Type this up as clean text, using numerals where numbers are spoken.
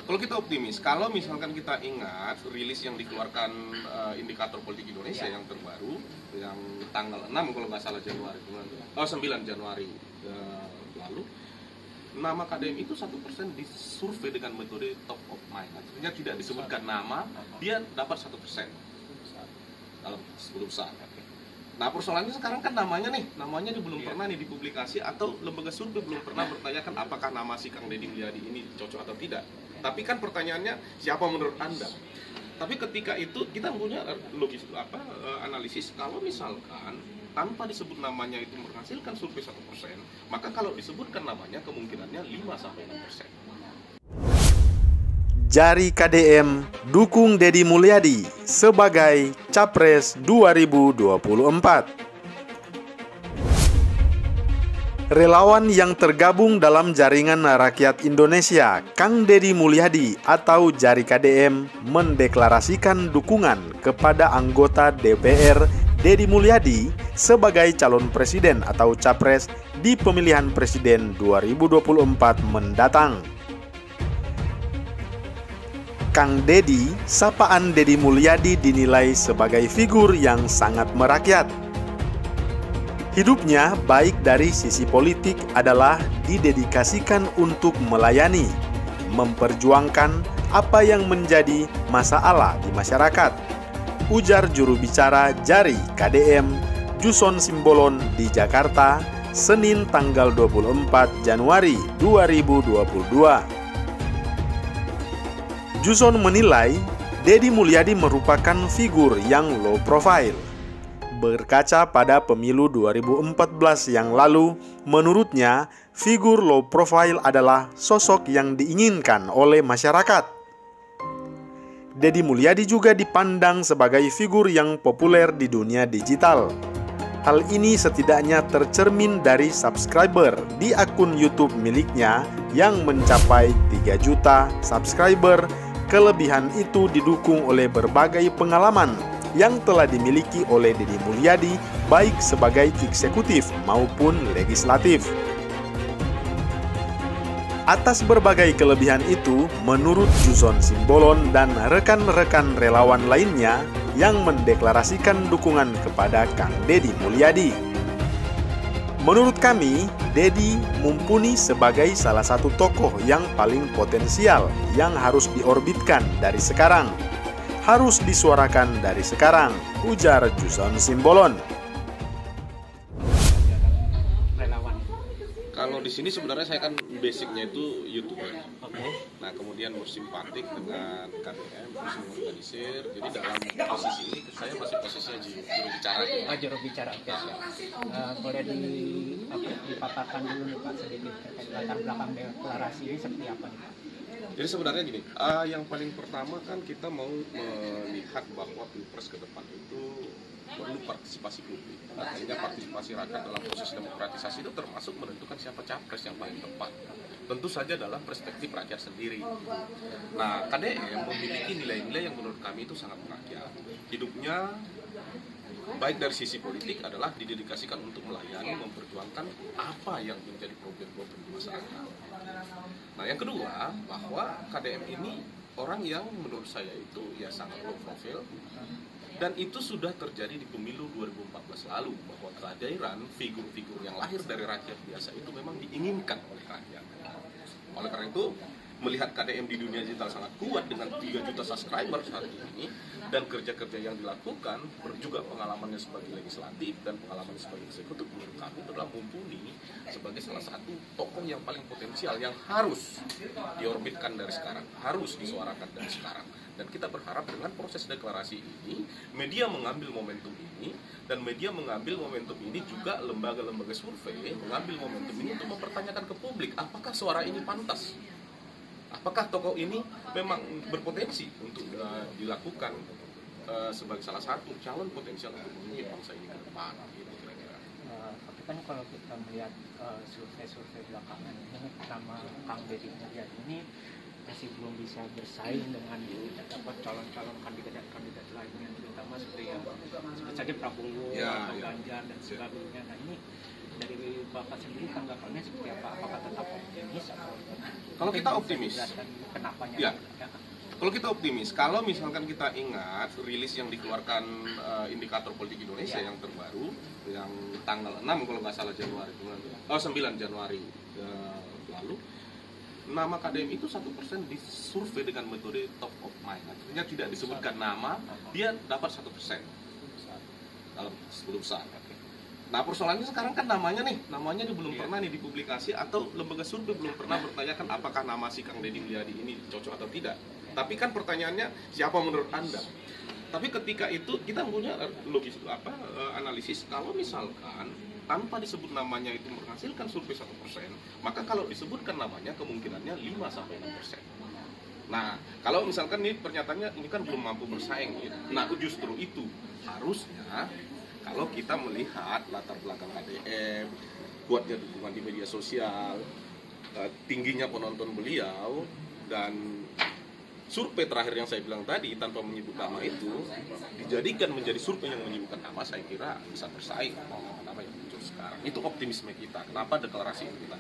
Kalau kita optimis, kalau misalkan kita ingat rilis yang dikeluarkan Indikator Politik Indonesia yang terbaru, yang tanggal 6 kalau nggak salah Januari, 9 Januari lalu, nama KDM itu 1% disurvei dengan metode top of mind. Artinya tidak disebutkan nama, dia dapat 1% dalam 10 besar. Nah persoalannya sekarang kan namanya belum pernah nih dipublikasi, atau lembaga survei belum pernah bertanyakan apakah nama si Kang Deddy Mulyadi ini cocok atau tidak. Tapi kan pertanyaannya siapa menurut Anda? Tapi ketika itu kita punya analisis, kalau misalkan tanpa disebut namanya itu menghasilkan survei 1%, maka kalau disebutkan namanya kemungkinannya 5-6%. Jari KDM dukung Deddy Mulyadi sebagai Capres 2024. Relawan yang tergabung dalam Jaringan Rakyat Indonesia, Kang Deddy Mulyadi atau Jari KDM, mendeklarasikan dukungan kepada anggota DPR Deddy Mulyadi sebagai calon presiden atau capres di pemilihan presiden 2024 mendatang. Kang Deddy, sapaan Deddy Mulyadi dinilai sebagai figur yang sangat merakyat. Hidupnya baik dari sisi politik adalah didedikasikan untuk melayani, memperjuangkan apa yang menjadi masalah di masyarakat. Ujar juru bicara Jari KDM, Juson Simbolon di Jakarta, Senin tanggal 24 Januari 2022. Juson menilai Deddy Mulyadi merupakan figur yang low profile. Berkaca pada pemilu 2014 yang lalu, menurutnya figur low profile adalah sosok yang diinginkan oleh masyarakat. Deddy Mulyadi juga dipandang sebagai figur yang populer di dunia digital. Hal ini setidaknya tercermin dari subscriber di akun YouTube miliknya yang mencapai 3 juta subscriber. Kelebihan itu didukung oleh berbagai pengalaman yang telah dimiliki oleh Deddy Mulyadi baik sebagai eksekutif maupun legislatif. Atas berbagai kelebihan itu, menurut Juson Simbolon dan rekan-rekan relawan lainnya yang mendeklarasikan dukungan kepada Kang Deddy Mulyadi. Menurut kami, Deddy mumpuni sebagai salah satu tokoh yang paling potensial yang harus diorbitkan dari sekarang. Harus disuarakan dari sekarang, ujar Juson Simbolon. Kalau di sini sebenarnya saya kan basicnya itu YouTuber. Nah kemudian bersimpatik dengan KDM, terus mengorganisir. Jadi dalam posisi ini saya masih posisinya juru bicara. Juru bicara, oke. Boleh dipaparkan dulu nih Pak sedikit terkait latar belakang deklarasi ini seperti apa nih Pak? Jadi sebenarnya gini, yang paling pertama kan kita mau melihat bahwa pilpres ke depan itu perlu partisipasi publik. Artinya partisipasi rakyat dalam proses demokratisasi itu termasuk menentukan siapa capres yang paling tepat. Tentu saja dalam perspektif rakyat sendiri. Nah, KDM memiliki nilai-nilai yang menurut kami itu sangat merakyat. Hidupnya baik dari sisi politik adalah didedikasikan untuk melayani, memperjuangkan apa yang menjadi problem-problem di masyarakat. Nah, yang kedua, bahwa KDM ini orang yang menurut saya itu ya sangat low profile. Dan itu sudah terjadi di pemilu 2014 lalu, bahwa kehadiran figur-figur yang lahir dari rakyat biasa itu memang diinginkan oleh rakyat. Oleh karena itu, melihat KDM di dunia digital sangat kuat dengan 3 juta subscriber saat ini, dan kerja-kerja yang dilakukan, juga pengalamannya sebagai legislatif dan pengalamannya sebagai eksekutif, menurut kami itu adalah mumpuni sebagai salah satu tokoh yang paling potensial yang harus diorbitkan dari sekarang, harus disuarakan dari sekarang. Dan kita berharap dengan proses deklarasi ini, media mengambil momentum ini, dan media mengambil momentum ini juga lembaga-lembaga survei mengambil momentum ini untuk mempertanyakan ke publik, apakah suara ini pantas? Apakah tokoh ini memang berpotensi untuk dilakukan sebagai salah satu calon potensial untuk memimpin bangsa ini ke depan, gitu kira-kira. Tapi kan kalau kita melihat survei-survei belakangan ini, nama Kang Deddy Mulyadi ini masih belum bisa bersaing dengan calon-calon kandidat dan kandidat lainnya, terutama seperti sebut saja Prabowo, atau Ganjar dan sebagainya. Nah ini dari Bapak sendiri tanggapannya seperti apa? Apakah tetap optimis atau Kalau kita optimis, jelaskan kenapanya? ya. Kalau kita optimis, kalau misalkan kita ingat rilis yang dikeluarkan Indikator Politik Indonesia yang terbaru, yang tanggal 6 kalau nggak salah Januari, 9 Januari lalu, nama KDM itu 1% disurvei dengan metode top of mind. Artinya tidak disebutkan nama, dia dapat 1% dalam 10 besar. Nah persoalannya sekarang kan namanya belum pernah nih dipublikasi, atau lembaga survei belum pernah bertanyakan apakah nama si Kang Deddy Mulyadi ini cocok atau tidak. Tapi kan pertanyaannya siapa menurut Anda? Tapi ketika itu kita punya analisis, kalau misalkan tanpa disebut namanya itu menghasilkan survei 1%, maka kalau disebutkan namanya kemungkinannya 5-6%. Nah, kalau misalkan ini pernyataannya ini kan belum mampu bersaing ya. Nah, justru itu harusnya kalau kita melihat latar belakang KDM, kuatnya dukungan di media sosial, tingginya penonton beliau, dan survei terakhir yang saya bilang tadi tanpa menyebut nama itu dijadikan menjadi survei yang menyebutkan nama, saya kira bisa bersaing dengan nama yang muncul sekarang. Itu optimisme kita. Kenapa deklarasi itu kita?